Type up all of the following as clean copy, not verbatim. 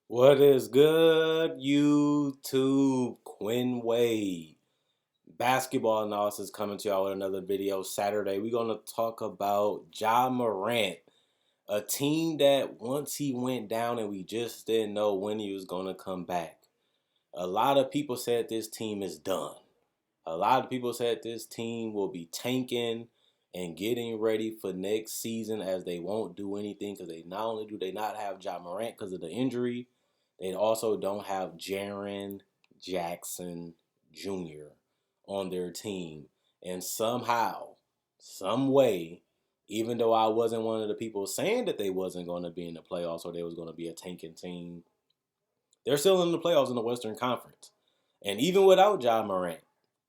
What is good, YouTube? Quinn Wade. Basketball analysis coming to y'all with another video Saturday. We're going to talk about Ja Morant, a team that once he went down and we just didn't know when he was going to come back. A lot of people said this team is done. A lot of people said this team will be tanking and getting ready for next season as they won't do anything because they not only do they not have Ja Morant because of the injury, they also don't have Jaren Jackson Jr. on their team. And somehow, some way, even though I wasn't one of the people saying that they wasn't going to be in the playoffs or they was going to be a tanking team, they're still in the playoffs in the Western Conference. And even without Ja Morant,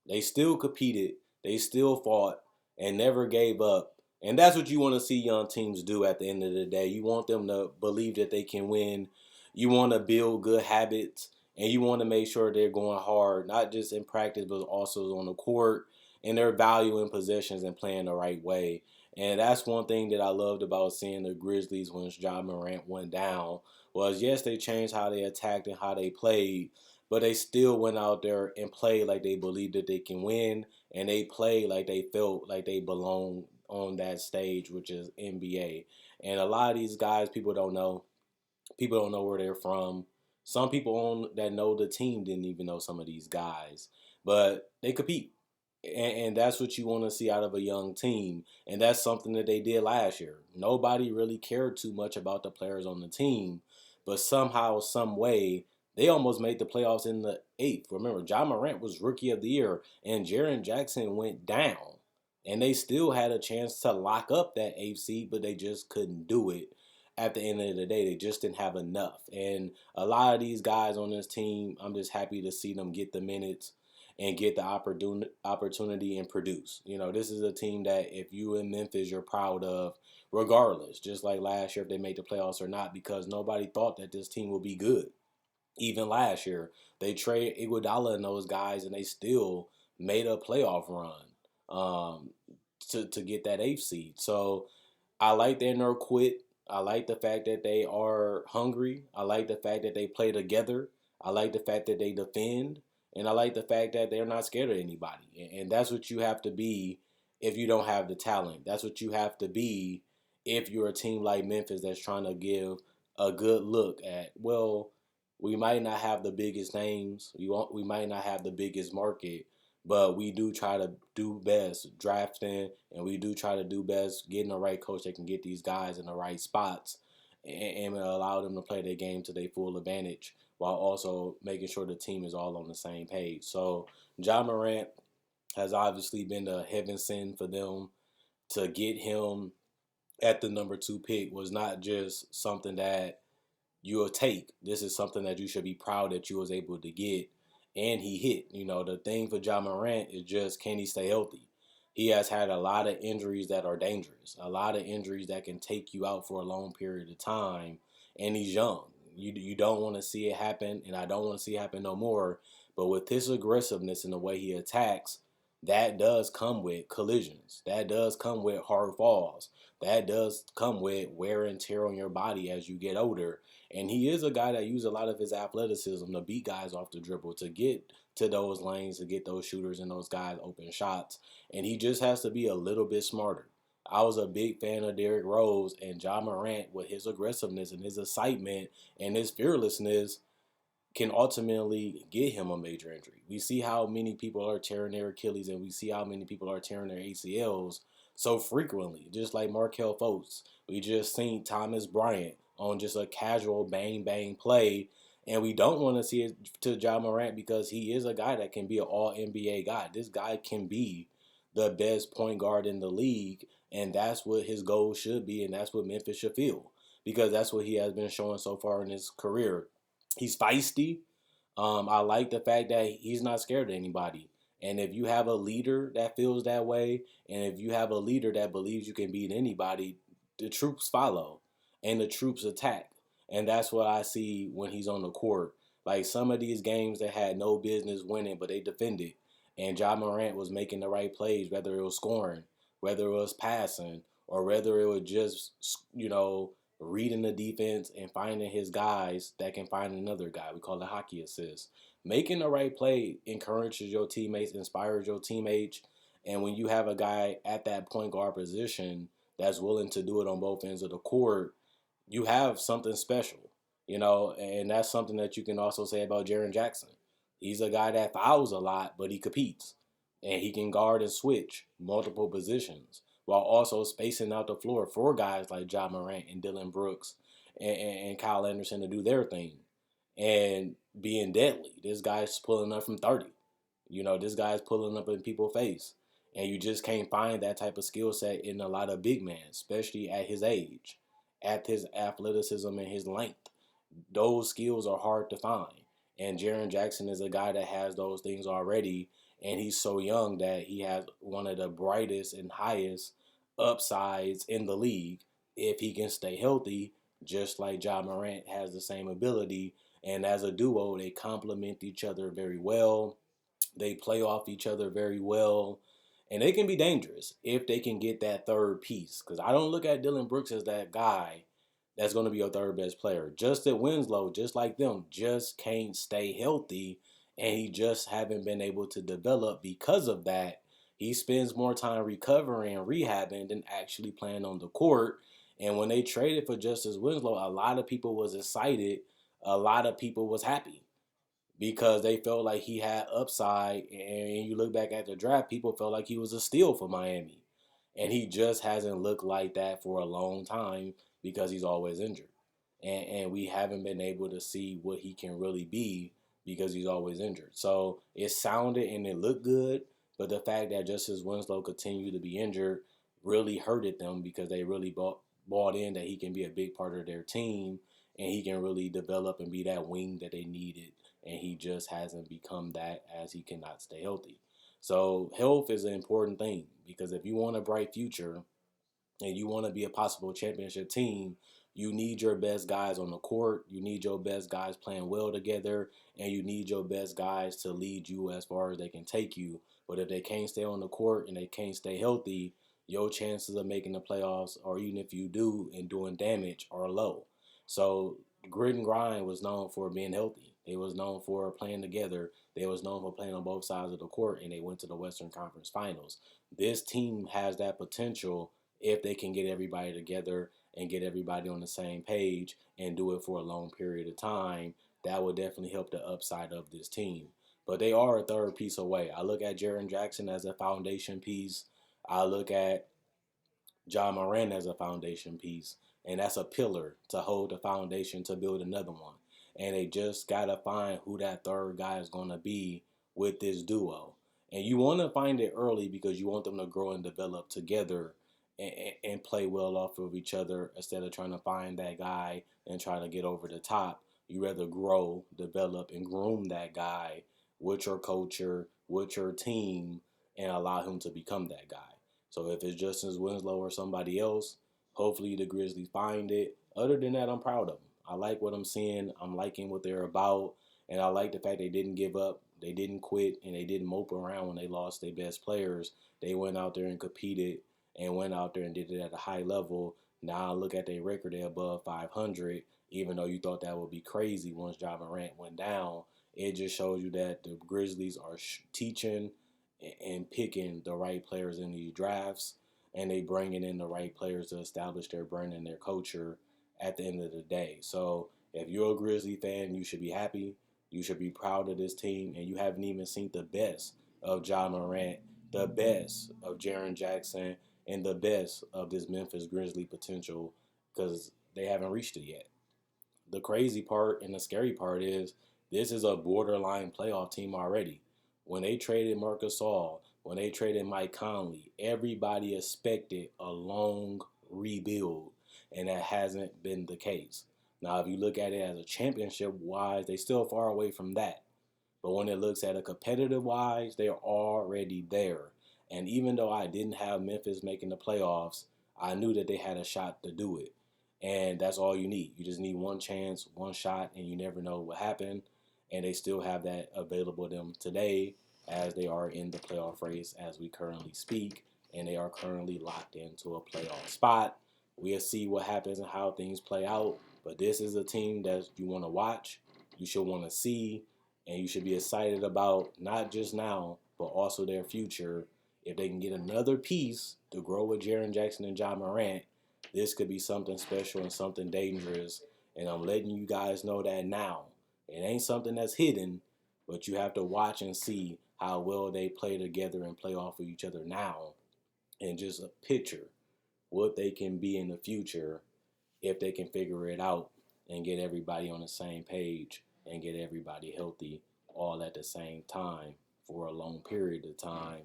they still competed, they still fought, and never gave up. And that's what you want to see young teams do at the end of the day. You want them to believe that they can win. You want to build good habits, and you want to make sure they're going hard, not just in practice, but also on the court, and they're valuing possessions and playing the right way. And that's one thing that I loved about seeing the Grizzlies when Ja Morant went down was, yes, they changed how they attacked and how they played, but they still went out there and played like they believed that they can win, and they played like they felt like they belong on that stage, which is NBA. And a lot of these guys, people don't know. People don't know where they're from. Some people that know the team didn't even know some of these guys, but they compete. And that's what you want to see out of a young team. And that's something that they did last year. Nobody really cared too much about the players on the team, but somehow, some way, they almost made the playoffs in the eighth. Remember, Ja Morant was rookie of the year, and Jaren Jackson went down. And they still had a chance to lock up that eighth seed, but they just couldn't do it. At the end of the day, they just didn't have enough. And a lot of these guys on this team, I'm just happy to see them get the minutes and get the opportunity and produce. You know, this is a team that if you in Memphis, you're proud of, regardless. Just like last year, if they made the playoffs or not, because nobody thought that this team would be good. Even last year, they traded Iguodala and those guys, and they still made a playoff run to get that eighth seed. So I like their no quit. I like the fact that they are hungry. I like the fact that they play together. I like the fact that they defend. And I like the fact that they're not scared of anybody. And that's what you have to be if you don't have the talent. That's what you have to be if you're a team like Memphis that's trying to give a good look at, well, we might not have the biggest names. We might not have the biggest market, but we do try to do best drafting, and we do try to do best getting the right coach that can get these guys in the right spots and allow them to play their game to their full advantage while also making sure the team is all on the same page. So Ja Morant has obviously been a heaven send for them. To get him at the number two pick was not just something that you'll take. This is something that you should be proud that you was able to get. And he hit. You know, the thing for Ja Morant is just, can he stay healthy? He has had a lot of injuries that are dangerous, a lot of injuries that can take you out for a long period of time. And he's young. You don't want to see it happen, and I don't want to see it happen no more. But with his aggressiveness and the way he attacks, that does come with collisions. That does come with hard falls. That does come with wear and tear on your body as you get older. And he is a guy that uses a lot of his athleticism to beat guys off the dribble, to get to those lanes, to get those shooters and those guys open shots. And he just has to be a little bit smarter. I was a big fan of Derrick Rose, and Ja Morant, with his aggressiveness and his excitement and his fearlessness, can ultimately get him a major injury. We see how many people are tearing their Achilles, and we see how many people are tearing their ACLs so frequently, just like Markel Fultz. We just seen Thomas Bryant on just a casual bang bang play, and we don't want to see it to Ja Morant because he is a guy that can be an all NBA guy. This guy can be the best point guard in the league, and that's what his goal should be, and that's what Memphis should feel, because that's what he has been showing so far in his career. He's feisty. I like the fact that he's not scared of anybody. And if you have a leader that feels that way, and if you have a leader that believes you can beat anybody, the troops follow and the troops attack. And that's what I see when he's on the court. Like some of these games that had no business winning, but they defended. And Ja Morant was making the right plays, whether it was scoring, whether it was passing, or whether it was just, you know, reading the defense and finding his guys that can find another guy. We call it hockey assist. Making the right play encourages your teammates, inspires your teammates, and when you have a guy at that point guard position that's willing to do it on both ends of the court, you have something special, and that's something that you can also say about Jaren Jackson. He's a guy that fouls a lot, but he competes, and he can guard and switch multiple positions while also spacing out the floor for guys like Ja Morant and Dylan Brooks and Kyle Anderson to do their thing and being deadly. This guy's pulling up from 30. This guy's pulling up in people's face. And you just can't find that type of skill set in a lot of big men, especially at his age, at his athleticism and his length. Those skills are hard to find. And Jaren Jackson is a guy that has those things already. And he's so young that he has one of the brightest and highest upsides in the league if he can stay healthy, just like Ja Morant has the same ability. And as a duo, they complement each other very well. They play off each other very well. And they can be dangerous if they can get that third piece. Because I don't look at Dylan Brooks as that guy that's going to be your third best player. Justin Winslow, just like them, just can't stay healthy. And he just haven't been able to develop because of that. He spends more time recovering and rehabbing than actually playing on the court. And when they traded for Justice Winslow, a lot of people was excited. A lot of people was happy because they felt like he had upside. And you look back at the draft, people felt like he was a steal for Miami. And he just hasn't looked like that for a long time because he's always injured. And we haven't been able to see what he can really be because he's always injured. So it sounded and it looked good, but the fact that Justice Winslow continued to be injured really hurted them because they really bought in that he can be a big part of their team and he can really develop and be that wing that they needed. And he just hasn't become that as he cannot stay healthy. So health is an important thing because if you want a bright future and you want to be a possible championship team, you need your best guys on the court. You need your best guys playing well together, and you need your best guys to lead you as far as they can take you. But if they can't stay on the court and they can't stay healthy, your chances of making the playoffs, or even if you do and doing damage, are low. So grit and grind was known for being healthy. They was known for playing together. They was known for playing on both sides of the court, and they went to the Western Conference Finals. This team has that potential if they can get everybody together and get everybody on the same page and do it for a long period of time. That would definitely help the upside of this team. But they are a third piece away. I look at Jaren Jackson as a foundation piece. I look at Ja Morant as a foundation piece, and that's a pillar to hold the foundation to build another one. And they just gotta find who that third guy is gonna be with this duo. And you want to find it early because you want them to grow and develop together and play well off of each other instead of trying to find that guy and try to get over the top. You rather grow, develop, and groom that guy with your culture, with your team, and allow him to become that guy. So if it's Justice Winslow or somebody else, hopefully the Grizzlies find it. Other than that, I'm proud of them. I like what I'm seeing. I'm liking what they're about. And I like the fact they didn't give up. They didn't quit. And they didn't mope around when they lost their best players. They went out there and competed and went out there and did it at a high level. Now look at their record. They're above 500. Even though you thought that would be crazy once Ja Morant went down. It just shows you that the Grizzlies are teaching and picking the right players in these drafts, and they bringing in the right players to establish their brand and their culture at the end of the day. So if you're a Grizzly fan, you should be happy. You should be proud of this team, and you haven't even seen the best of Ja Morant, the best of Jaren Jackson, and the best of this Memphis Grizzly potential because they haven't reached it yet. The crazy part and the scary part is this is a borderline playoff team already. When they traded Marc Gasol, when they traded Mike Conley, everybody expected a long rebuild, and that hasn't been the case. Now, if you look at it as a championship wise, they still far away from that. But when it looks at a competitive wise, they're already there. And even though I didn't have Memphis making the playoffs, I knew that they had a shot to do it. And that's all you need. You just need one chance, one shot, and you never know what happened. And they still have that available to them today as they are in the playoff race as we currently speak. And they are currently locked into a playoff spot We'll see what happens and how things play out. But this is a team that you want to watch, you should want to see, and you should be excited about not just now, but also their future. If they can get another piece to grow with Jaren Jackson and John Morant, this could be something special and something dangerous. And I'm letting you guys know that now. It ain't something that's hidden, but you have to watch and see how well they play together and play off of each other now. And just a picture what they can be in the future if they can figure it out and get everybody on the same page and get everybody healthy all at the same time for a long period of time.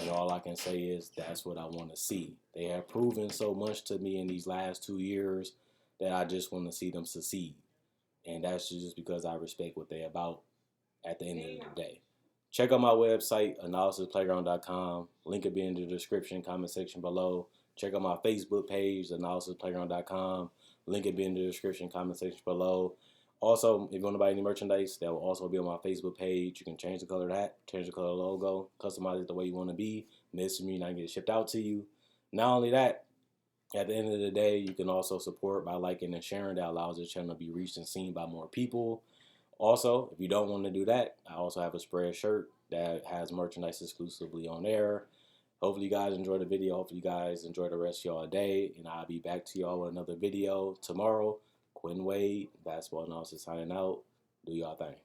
And all I can say is that's what I want to see. They have proven so much to me in these last 2 years that I just want to see them succeed. And that's just because I respect what they're about at the end of the day. Check out my website, analysisplayground.com. Link will be in the description, comment section below. Check out my Facebook page, analysisplayground.com. Link will be in the description, comment section below. Also, if you want to buy any merchandise, that will also be on my Facebook page. You can change the color of that, change the color of the logo, customize it the way you want to be. Message me and I can get it shipped out to you. Not only that, at the end of the day, you can also support by liking and sharing. That allows this channel to be reached and seen by more people. Also, if you don't want to do that, I also have a spread shirt that has merchandise exclusively on there. Hopefully you guys enjoy the video. Hopefully you guys enjoy the rest of y'all day. And I'll be back to y'all with another video tomorrow. Quinn Wade, Basketball Analysis signing out. Do y'all thing.